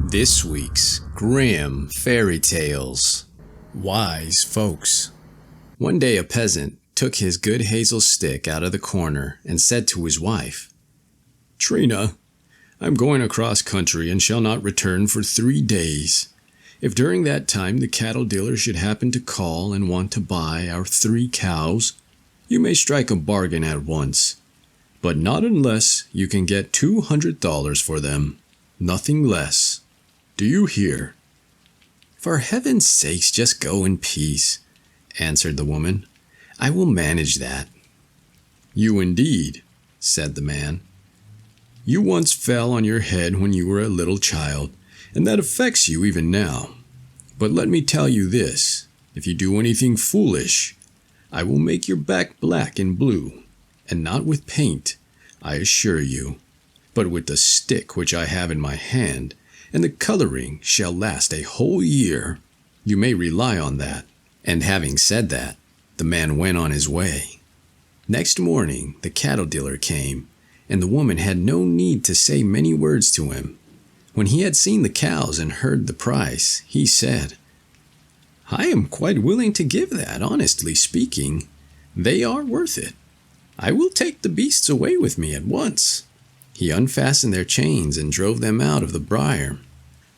This week's Grimm Fairy Tales. Wise Folks. One day a peasant took his good hazel stick out of the corner and said to his wife, "Trina, I'm going across country and shall not return for 3 days. If during that time the cattle dealer should happen to call and want to buy our 3 cows, you may strike a bargain at once, but not unless you can get $200 for them, nothing less. Do you hear?" "For heaven's sakes, just go in peace," answered the woman. "I will manage that." "You indeed," said the man. "You once fell on your head when you were a little child, and that affects you even now. But let me tell you this, if you do anything foolish, I will make your back black and blue, and not with paint, I assure you, but with the stick which I have in my hand, and the coloring shall last a whole year. You may rely on that." And having said that, the man went on his way. Next morning the cattle dealer came, and the woman had no need to say many words to him. When he had seen the cows and heard the price, he said, "I am quite willing to give that, honestly speaking. They are worth it. I will take the beasts away with me at once." He unfastened their chains and drove them out of the byre.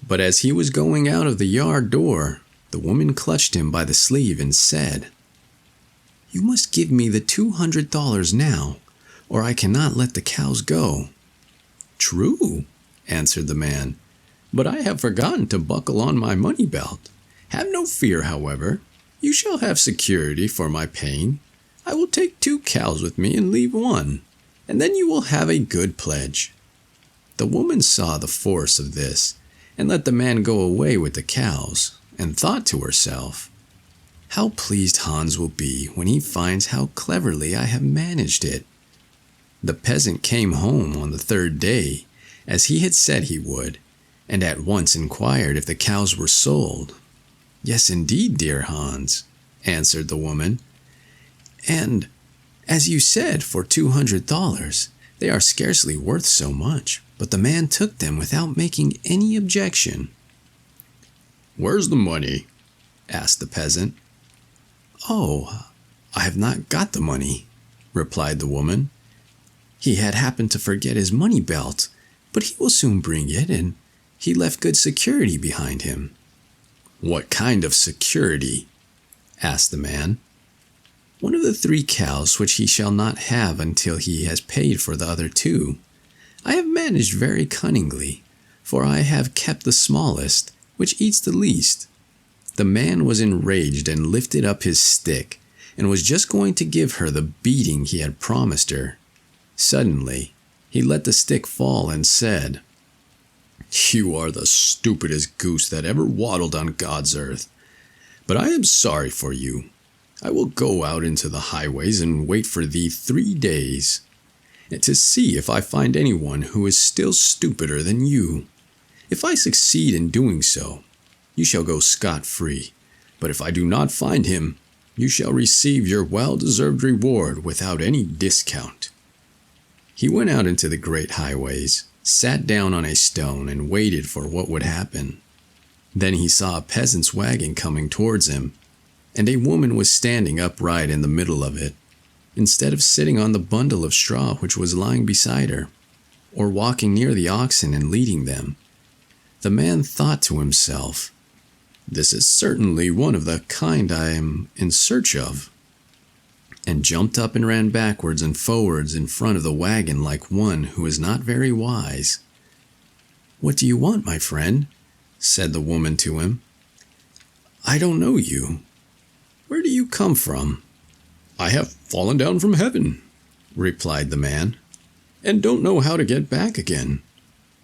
But as he was going out of the yard door, the woman clutched him by the sleeve and said, "You must give me the $200 now, or I cannot let the cows go." "True," answered the man, "but I have forgotten to buckle on my money belt. Have no fear, however. You shall have security for my pain. I will take 2 cows with me and leave 1, and then you will have a good pledge." The woman saw the force of this, and let the man go away with the cows, and thought to herself, "How pleased Hans will be when he finds how cleverly I have managed it." The peasant came home on the 3rd day, as he had said he would, and at once inquired if the cows were sold. "Yes, indeed, dear Hans," answered the woman, "and, as you said, for $200, they are scarcely worth so much." But the man took them without making any objection. "Where's the money?" asked the peasant. "Oh, I have not got the money," replied the woman. "He had happened to forget his money belt, but he will soon bring it, and he left good security behind him." "What kind of security?" asked the man. "One of the 3 cows which he shall not have until he has paid for the other 2. I have managed very cunningly, for I have kept the smallest, which eats the least." The man was enraged and lifted up his stick, and was just going to give her the beating he had promised her. Suddenly, he let the stick fall and said, "You are the stupidest goose that ever waddled on God's earth. But I am sorry for you. I will go out into the highways and wait for thee 3 days, and to see if I find anyone who is still stupider than you. If I succeed in doing so, you shall go scot-free, but if I do not find him, you shall receive your well-deserved reward without any discount." He went out into the great highways, sat down on a stone, and waited for what would happen. Then he saw a peasant's wagon coming towards him, and a woman was standing upright in the middle of it, instead of sitting on the bundle of straw which was lying beside her, or walking near the oxen and leading them. The man thought to himself, "This is certainly one of the kind I am in search of," and jumped up and ran backwards and forwards in front of the wagon like one who is not very wise. "What do you want, my friend?" said the woman to him. "I don't know you. Where do you come from?" "I have fallen down from heaven," replied the man, "and don't know how to get back again.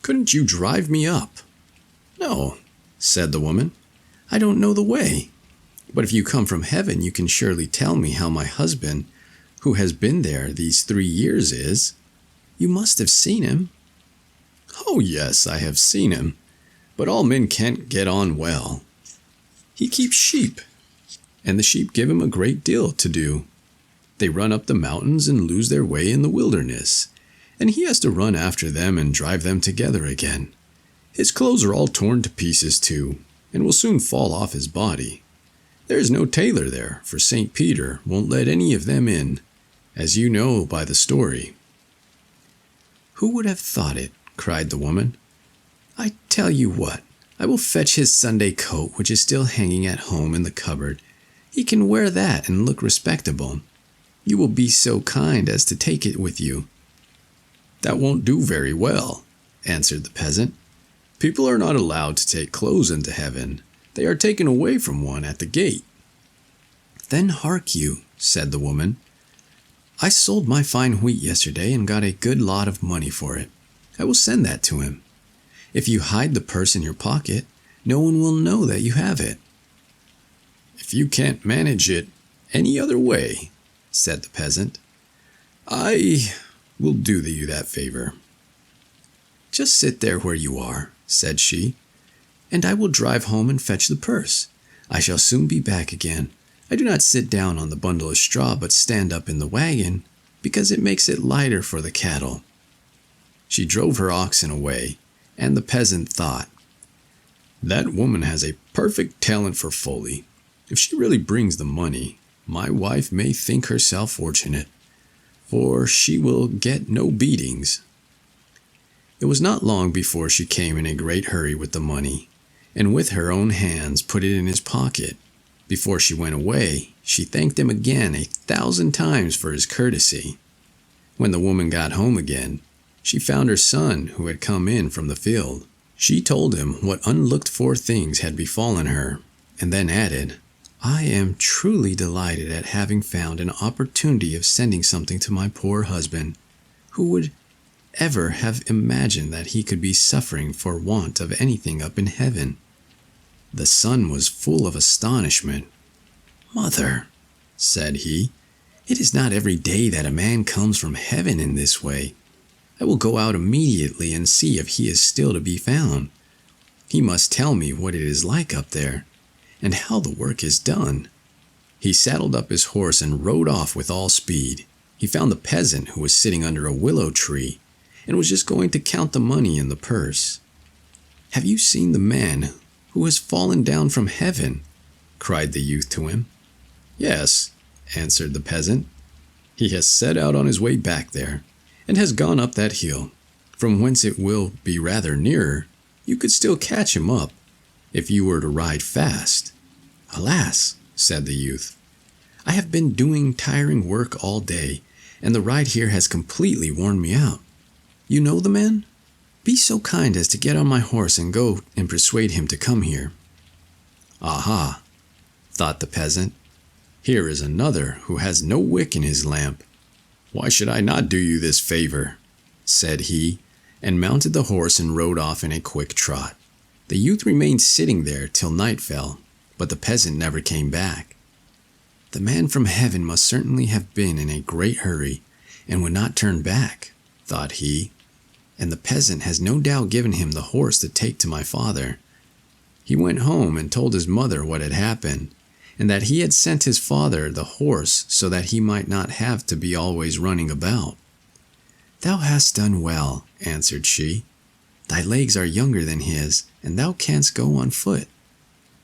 Couldn't you drive me up?" "No," said the woman, "I don't know the way. But if you come from heaven, you can surely tell me how my husband, who has been there these 3 years, is. You must have seen him." "Oh, yes, I have seen him, but all men can't get on well. He keeps sheep, and the sheep give him a great deal to do. They run up the mountains and lose their way in the wilderness, and he has to run after them and drive them together again. His clothes are all torn to pieces too, and will soon fall off his body. There is no tailor there, for St. Peter won't let any of them in, as you know by the story." "Who would have thought it?" cried the woman. "I tell you what, I will fetch his Sunday coat, which is still hanging at home in the cupboard. He can wear that and look respectable. You will be so kind as to take it with you." "That won't do very well," answered the peasant. "People are not allowed to take clothes into heaven. They are taken away from one at the gate." "Then hark you," said the woman. "I sold my fine wheat yesterday and got a good lot of money for it. I will send that to him. If you hide the purse in your pocket, no one will know that you have it." "If you can't manage it any other way," said the peasant, "I will do you that favor." "Just sit there where you are," said she, "and I will drive home and fetch the purse. I shall soon be back again. I do not sit down on the bundle of straw, but stand up in the wagon, because it makes it lighter for the cattle." She drove her oxen away, and the peasant thought, "That woman has a perfect talent for folly. If she really brings the money, my wife may think herself fortunate, for she will get no beatings." It was not long before she came in a great hurry with the money, and with her own hands put it in his pocket. Before she went away, she thanked him again 1,000 times for his courtesy. When the woman got home again, she found her son, who had come in from the field. She told him what unlooked-for things had befallen her, and then added, "I am truly delighted at having found an opportunity of sending something to my poor husband. Who would ever have imagined that he could be suffering for want of anything up in heaven?" The son was full of astonishment. "Mother," said he, "it is not every day that a man comes from heaven in this way. I will go out immediately and see if he is still to be found. He must tell me what it is like up there, and how the work is done." He saddled up his horse and rode off with all speed. He found the peasant, who was sitting under a willow tree, and was just going to count the money in the purse. "Have you seen the man who has fallen down from heaven?" cried the youth to him. "Yes," answered the peasant. "He has set out on his way back there, and has gone up that hill, from whence it will be rather nearer. You could still catch him up, if you were to ride fast." "Alas," said the youth, "I have been doing tiring work all day, and the ride here has completely worn me out. You know the man? Be so kind as to get on my horse and go and persuade him to come here." "Aha," thought the peasant, "here is another who has no wick in his lamp. Why should I not do you this favor?" said he, and mounted the horse and rode off in a quick trot. The youth remained sitting there till night fell, but the peasant never came back. "The man from heaven must certainly have been in a great hurry, and would not turn back," thought he, "and the peasant has no doubt given him the horse to take to my father." He went home and told his mother what had happened, and that he had sent his father the horse so that he might not have to be always running about. "Thou hast done well," answered she. "Thy legs are younger than his, and thou canst go on foot."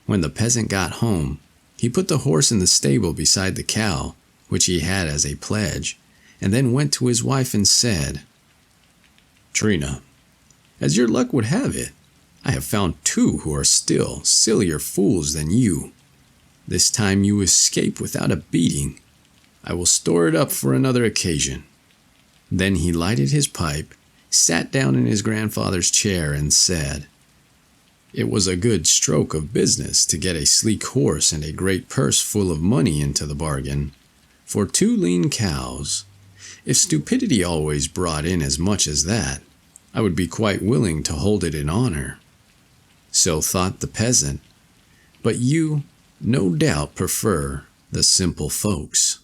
When the peasant got home, he put the horse in the stable beside the cow, which he had as a pledge, and then went to his wife and said, "Trina, as your luck would have it, I have found 2 who are still sillier fools than you. This time you escape without a beating. I will store it up for another occasion." Then he lighted his pipe, sat down in his grandfather's chair, and said, "It was a good stroke of business to get a sleek horse and a great purse full of money into the bargain, for 2 lean cows. If stupidity always brought in as much as that, I would be quite willing to hold it in honor." So thought the peasant, but you no doubt prefer the simple folks.